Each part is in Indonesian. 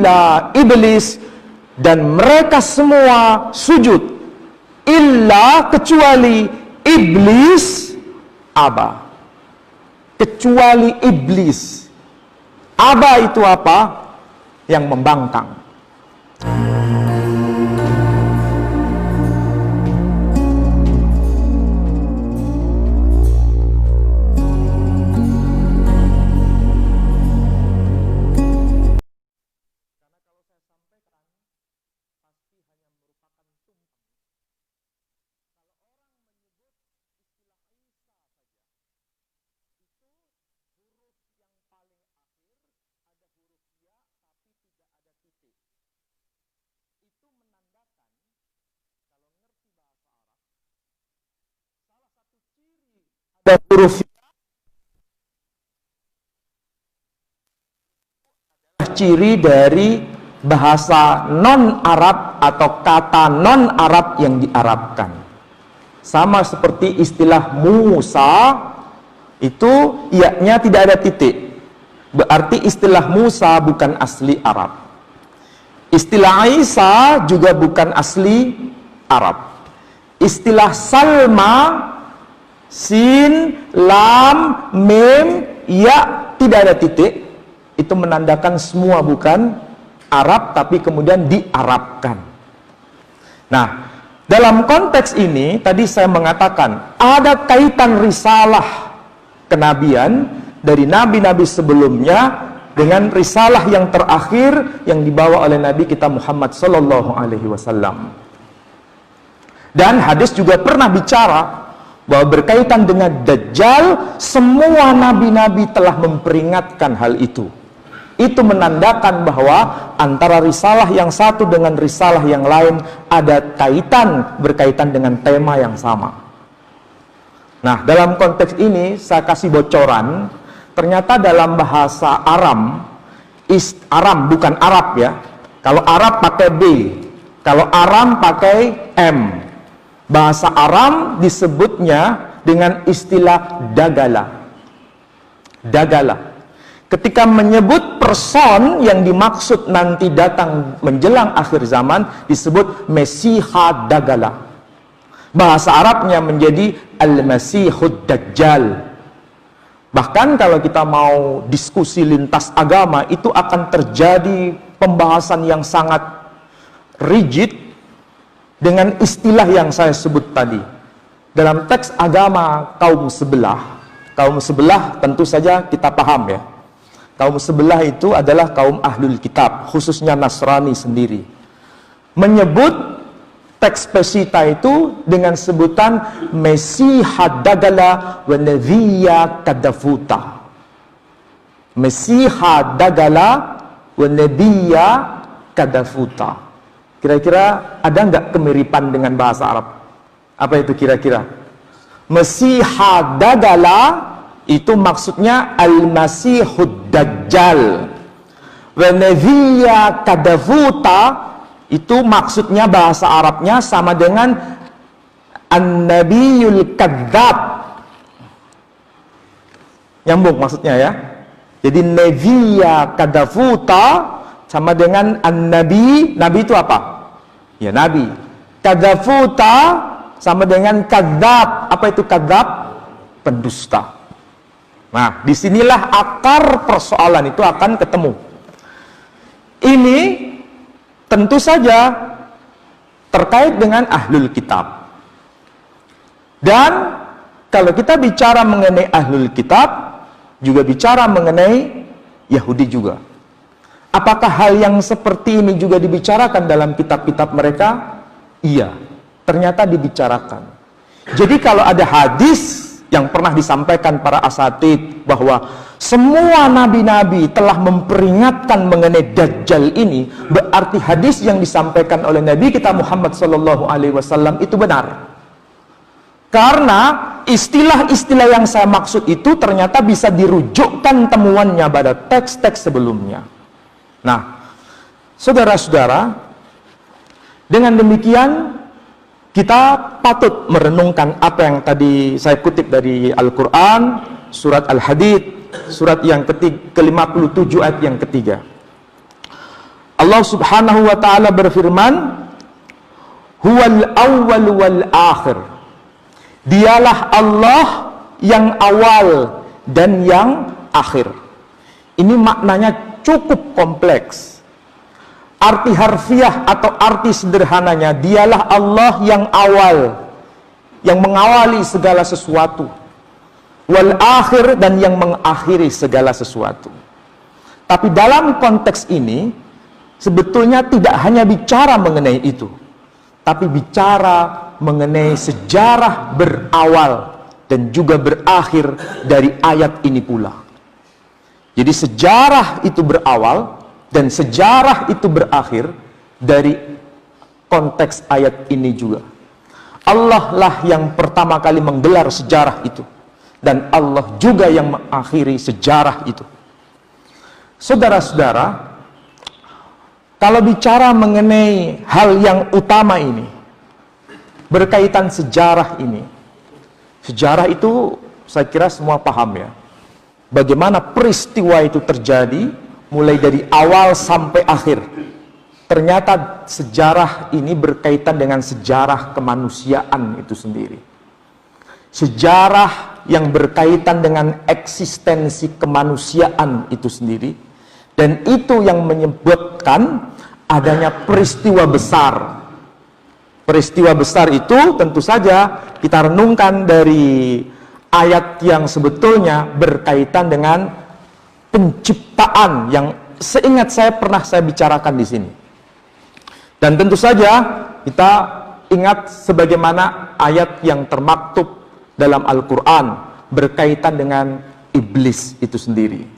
illa iblis, dan mereka semua sujud, illa kecuali iblis aba. Kecuali iblis. Aba itu apa? Yang membangkang. Dan huruf ciri dari bahasa non-Arab atau kata non-Arab yang diarabkan. Sama seperti istilah Musa, itu iya-nya tidak ada titik. Berarti istilah Musa bukan asli Arab. Istilah Isa juga bukan asli Arab. Istilah Salma, sin, lam, mim, ya, tidak ada titik. Itu menandakan semua bukan Arab, tapi kemudian diarabkan. Nah, dalam konteks ini, tadi saya mengatakan, ada kaitan risalah kenabian dari nabi-nabi sebelumnya dengan risalah yang terakhir yang dibawa oleh Nabi kita Muhammad Sallallahu Alaihi Wasallam. Dan hadis juga pernah bicara bahwa berkaitan dengan Dajjal, semua nabi-nabi telah memperingatkan hal itu. Itu menandakan bahwa antara risalah yang satu dengan risalah yang lain ada kaitan, berkaitan dengan tema yang sama. Nah, dalam konteks ini saya kasih bocoran, ternyata dalam bahasa Aram, Aram bukan Arab ya. Kalau Arab pakai B, kalau Aram pakai M. Bahasa Aram disebutnya dengan istilah dagala. Dagala. Ketika menyebut person yang dimaksud nanti datang menjelang akhir zaman, disebut Mesiha Dagala. Bahasa Arabnya menjadi Al-Masihud Dajjal. Bahkan kalau kita mau diskusi lintas agama, itu akan terjadi pembahasan yang sangat rigid dengan istilah yang saya sebut tadi. Dalam teks agama kaum sebelah tentu saja kita paham ya. Kaum sebelah itu adalah kaum ahlul kitab, khususnya Nasrani sendiri. Menyebut teks Pesita itu dengan sebutan Mesiha Dagala wa Nabiya Kadafuta. Mesiha Dagala wa Nabiya Kadafuta. Kira-kira ada nggak kemiripan dengan bahasa Arab? Apa itu kira-kira? Mesiha Dagala itu maksudnya Al-Masihud Dajjal. Wa Nabiya Kadafuta itu maksudnya bahasa Arabnya sama dengan An-Nabiyul Kadzab. Nyambung maksudnya ya. Jadi Nabiya Kadafuta sama dengan An-Nabi. Nabi itu apa? Ya Nabi. Kadzafuta sama dengan kadzab. Apa itu kadzab? Pendusta. Nah, disinilah akar persoalan itu akan ketemu. Ini tentu saja terkait dengan ahlul kitab. Dan kalau kita bicara mengenai ahlul kitab, juga bicara mengenai Yahudi juga. Apakah hal yang seperti ini juga dibicarakan dalam kitab-kitab mereka? Iya, ternyata dibicarakan. Jadi kalau ada hadis yang pernah disampaikan para asatid bahwa semua nabi-nabi telah memperingatkan mengenai Dajjal ini, berarti hadis yang disampaikan oleh Nabi kita Muhammad SAW itu benar. Karena istilah-istilah yang saya maksud itu ternyata bisa dirujukkan temuannya pada teks-teks sebelumnya. Nah, saudara-saudara, dengan demikian kita patut merenungkan apa yang tadi saya kutip dari Al-Quran, surat Al-Hadid, surat yang ke-57 ayat yang ketiga. Allah Subhanahu wa taala berfirman, "Huwal awwal wal akhir." Dialah Allah yang awal dan yang akhir. Ini maknanya cukup kompleks. Arti harfiah atau arti sederhananya, dialah Allah yang awal, yang mengawali segala sesuatu, wal akhir, dan yang mengakhiri segala sesuatu. Tapi dalam konteks ini sebetulnya tidak hanya bicara mengenai itu, tapi bicara mengenai sejarah berawal dan juga berakhir dari ayat ini pula. Jadi sejarah itu berawal dan sejarah itu berakhir dari konteks ayat ini juga. Allah lah yang pertama kali menggelar sejarah itu, dan Allah juga yang mengakhiri sejarah itu. Saudara-saudara, kalau bicara mengenai hal yang utama ini, berkaitan sejarah ini, sejarah itu saya kira semua paham ya, bagaimana peristiwa itu terjadi mulai dari awal sampai akhir. Ternyata sejarah ini berkaitan dengan sejarah kemanusiaan itu sendiri. Sejarah yang berkaitan dengan eksistensi kemanusiaan itu sendiri. Dan itu yang menyebabkan adanya peristiwa besar. Peristiwa besar itu tentu saja kita renungkan dari ayat yang sebetulnya berkaitan dengan penciptaan yang seingat saya pernah saya bicarakan di sini. Dan tentu saja kita ingat sebagaimana ayat yang termaktub dalam Al-Quran berkaitan dengan iblis itu sendiri.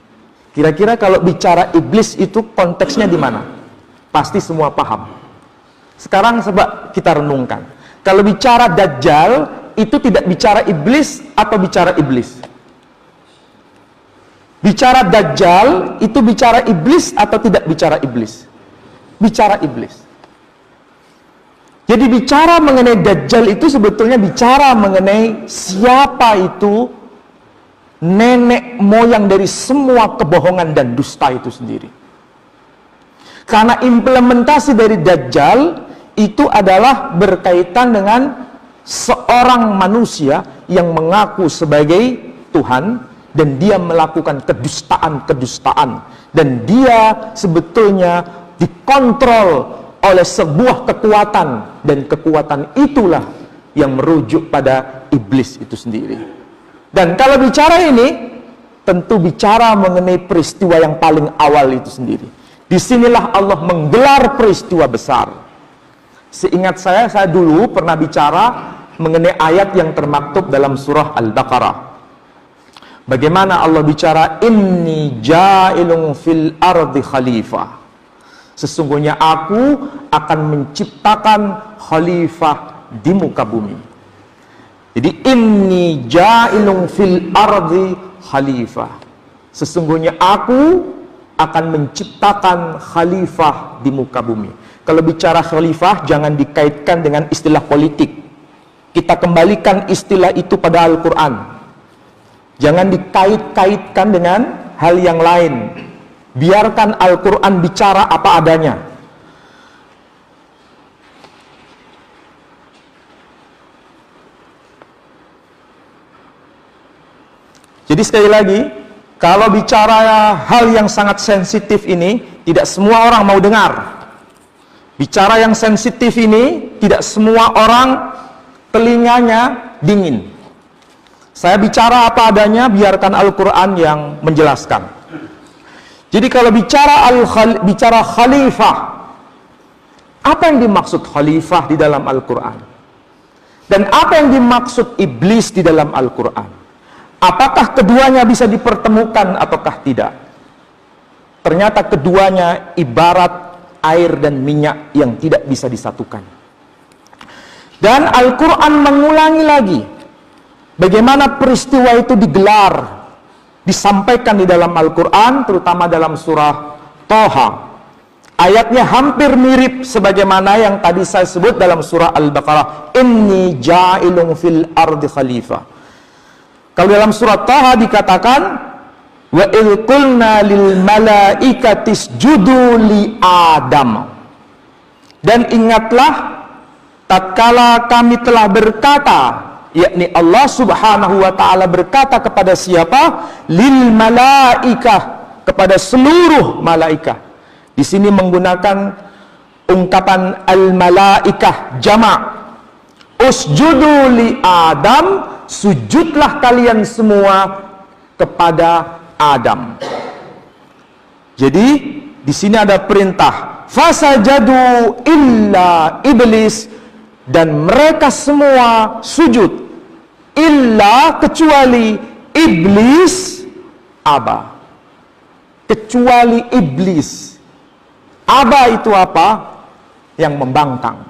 Kira-kira kalau bicara iblis itu konteksnya di mana? Pasti semua paham. Sekarang coba kita renungkan. Kalau bicara Dajjal, itu tidak bicara iblis atau bicara iblis? Bicara Dajjal, itu bicara iblis atau tidak bicara iblis? Bicara iblis. Jadi bicara mengenai Dajjal itu sebetulnya bicara mengenai siapa itu nenek moyang dari semua kebohongan dan dusta itu sendiri. Karena implementasi dari Dajjal itu adalah berkaitan dengan seorang manusia yang mengaku sebagai Tuhan dan dia melakukan kedustaan-kedustaan, dan dia sebetulnya dikontrol oleh sebuah kekuatan, dan kekuatan itulah yang merujuk pada iblis itu sendiri. Dan kalau bicara ini tentu bicara mengenai peristiwa yang paling awal itu sendiri. Disinilah Allah menggelar peristiwa besar. Seingat saya dulu pernah bicara mengenai ayat yang termaktub dalam surah Al-Baqarah. Bagaimana Allah bicara, inni ja'ilun fil ardi khalifah. Sesungguhnya aku akan menciptakan khalifah di muka bumi. Jadi inni ja'ilun fil ardi khalifah. Sesungguhnya aku akan menciptakan khalifah di muka bumi. Kalau bicara khalifah jangan dikaitkan dengan istilah politik. Kita kembalikan istilah itu pada Al-Quran. Jangan dikait-kaitkan dengan hal yang lain. Biarkan Al-Quran bicara apa adanya. Jadi sekali lagi, kalau bicara hal yang sangat sensitif ini, tidak semua orang mau dengar. Bicara yang sensitif ini, tidak semua orang telinganya dingin. Saya bicara apa adanya, biarkan Al-Quran yang menjelaskan. Jadi kalau bicara khalifah, apa yang dimaksud khalifah di dalam Al-Quran? Dan apa yang dimaksud iblis di dalam Al-Quran? Apakah keduanya bisa dipertemukan ataukah tidak? Ternyata keduanya ibarat air dan minyak yang tidak bisa disatukan. Dan Al-Quran mengulangi lagi bagaimana peristiwa itu digelar, disampaikan di dalam Al-Quran, terutama dalam surah Toha. Ayatnya hampir mirip sebagaimana yang tadi saya sebut dalam surah Al-Baqarah, inni ja'ilun fil ardi khalifah. Kalau dalam surah Toha dikatakan Wa idh qulna lil malaikati isjudu li Adam. Dan ingatlah tatkala kami telah berkata, yakni Allah Subhanahu wa taala berkata kepada siapa? Lil malaikah, kepada seluruh malaikat. Di sini menggunakan ungkapan al malaikah jamak. Usjudu li Adam, sujudlah kalian semua kepada Adam. Jadi di sini ada perintah fasajadu illa iblis, dan mereka semua sujud illa, kecuali iblis aba, kecuali iblis. Aba itu apa? Yang membangkang.